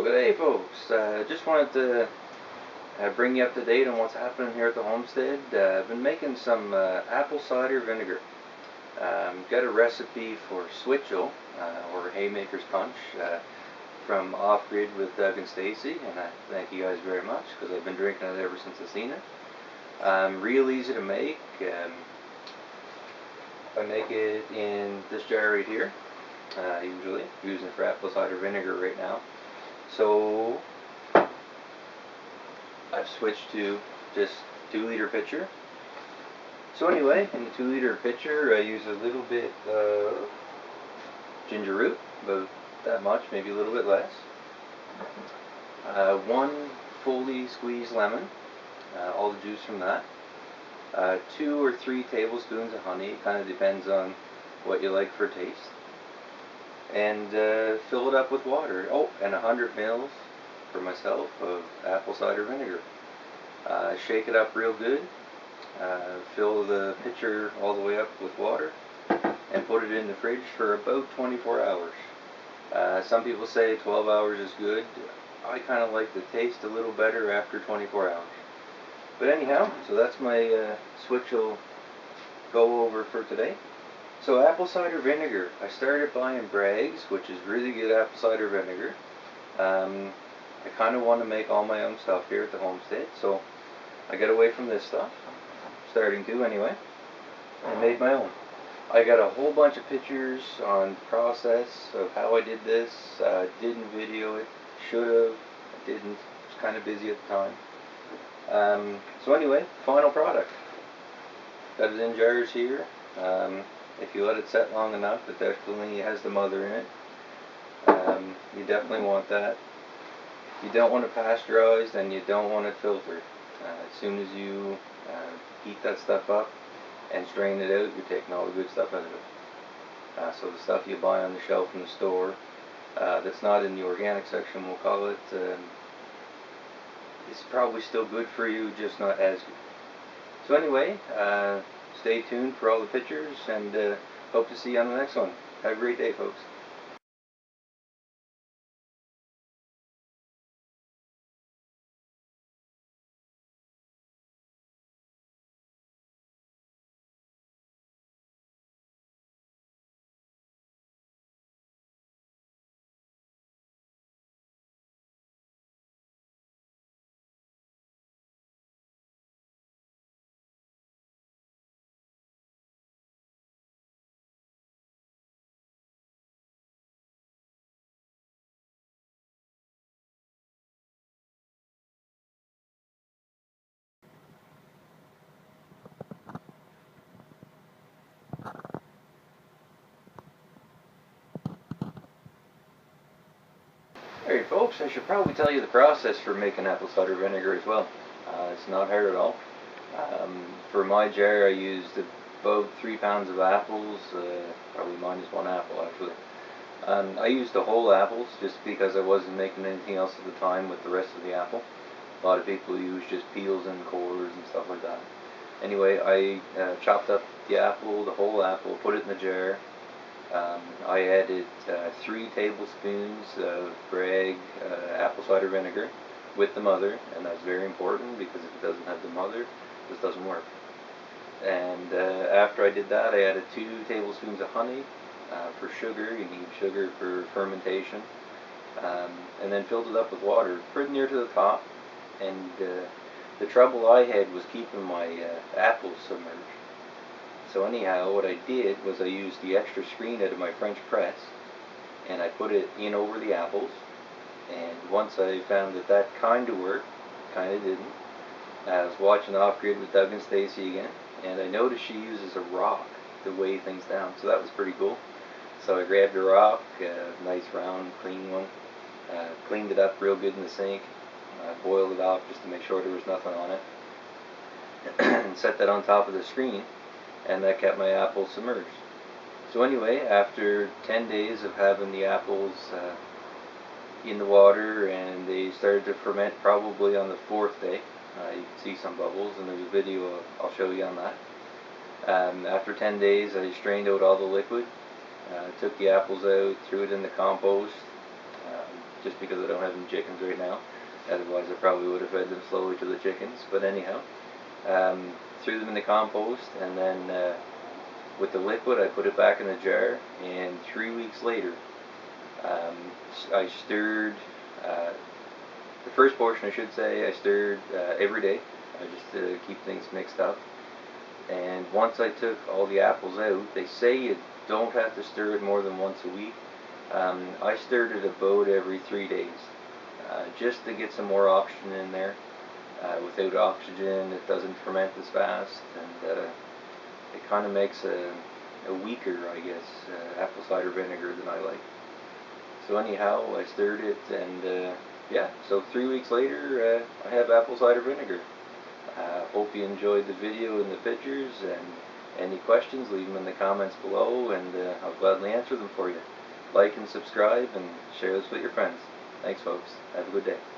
Well, good day, folks. Just wanted to bring you up to date on what's happening here at the homestead. I've been making some apple cider vinegar. Got a recipe for switchel, or haymaker's punch, from Off Grid with Doug and Stacy, and I thank you guys very much because I've been drinking it ever since I've seen it. Real easy to make. I make it in this jar right here. Usually using it for apple cider vinegar right now. So I've switched to just 2-liter pitcher. So anyway, in the 2-liter pitcher I use a little bit of ginger root, about that much, maybe a little bit less. 1 fully squeezed lemon, all the juice from that. 2 or 3 tablespoons of honey, it kind of depends on what you like for taste. And fill it up with water. Oh, and 100 mils for myself of apple cider vinegar. Shake it up real good. Fill the pitcher all the way up with water and put it in the fridge for about 24 hours. Some people say 12 hours is good. I kind of like the taste a little better after 24 hours. But anyhow, so that's my switchel go over for today. So apple cider vinegar, I started buying Bragg's, which is really good apple cider vinegar. I kind of want to make all my own stuff here at the homestead, so I got away from this stuff, starting to anyway, and made my own. I got a whole bunch of pictures on process of how I did this. Didn't video it, should have, I didn't, was kind of busy at the time. So anyway, final product. Got it in jars here. If you let it set long enough, it definitely has the mother in it. You definitely want that. You don't want it pasteurized and you don't want it filtered. As soon as you heat that stuff up and strain it out, you're taking all the good stuff out of it. So the stuff you buy on the shelf in the store that's not in the organic section, we'll call it, it's probably still good for you, just not as good. So anyway, stay tuned for all the pictures, and hope to see you on the next one. Have a great day, folks. Alright folks, I should probably tell you the process for making apple cider vinegar as well. It's not hard at all. For my jar I used about 3 pounds of apples, probably minus 1 apple actually. I used the whole apples just because I wasn't making anything else at the time with the rest of the apple. A lot of people use just peels and cores and stuff like that. Anyway, I chopped up the apple, the whole apple, put it in the jar. I added 3 tablespoons of Bragg apple cider vinegar with the mother, and that's very important because if it doesn't have the mother, this doesn't work. And after I did that, I added 2 tablespoons of honey. For sugar, you need sugar for fermentation, and then filled it up with water pretty near to the top. And the trouble I had was keeping my apples submerged. So anyhow, what I did was I used the extra screen out of my French press, and I put it in over the apples. And once I found that that kind of worked, kind of didn't, I was watching Off Grid with Doug and Stacy again, and I noticed she uses a rock to weigh things down, so that was pretty cool. So I grabbed a rock, a nice round, clean one, cleaned it up real good in the sink, boiled it off just to make sure there was nothing on it, and set that on top of the screen, and that kept my apples submerged. So anyway, after 10 days of having the apples in the water, and they started to ferment probably on the 4th day, you can see some bubbles, and there's a video I'll show you on that. After 10 days I strained out all the liquid, took the apples out, threw it in the compost, just because I don't have any chickens right now. Otherwise I probably would have fed them slowly to the chickens. But anyhow, threw them in the compost, and then with the liquid I put it back in the jar, and 3 weeks later I stirred, the first portion I should say, I stirred every day, just to keep things mixed up. And once I took all the apples out, they say you don't have to stir it more than once a week. I stirred it about every 3 days, just to get some more oxygen in there. Without oxygen it doesn't ferment as fast, and it kind of makes a weaker, I guess, apple cider vinegar than I like. So anyhow, I stirred it, and yeah, so 3 weeks later I have apple cider vinegar. Hope you enjoyed the video and the pictures, and any questions, leave them in the comments below, and I'll gladly answer them for you. Like and subscribe, and share this with your friends. Thanks folks. Have a good day.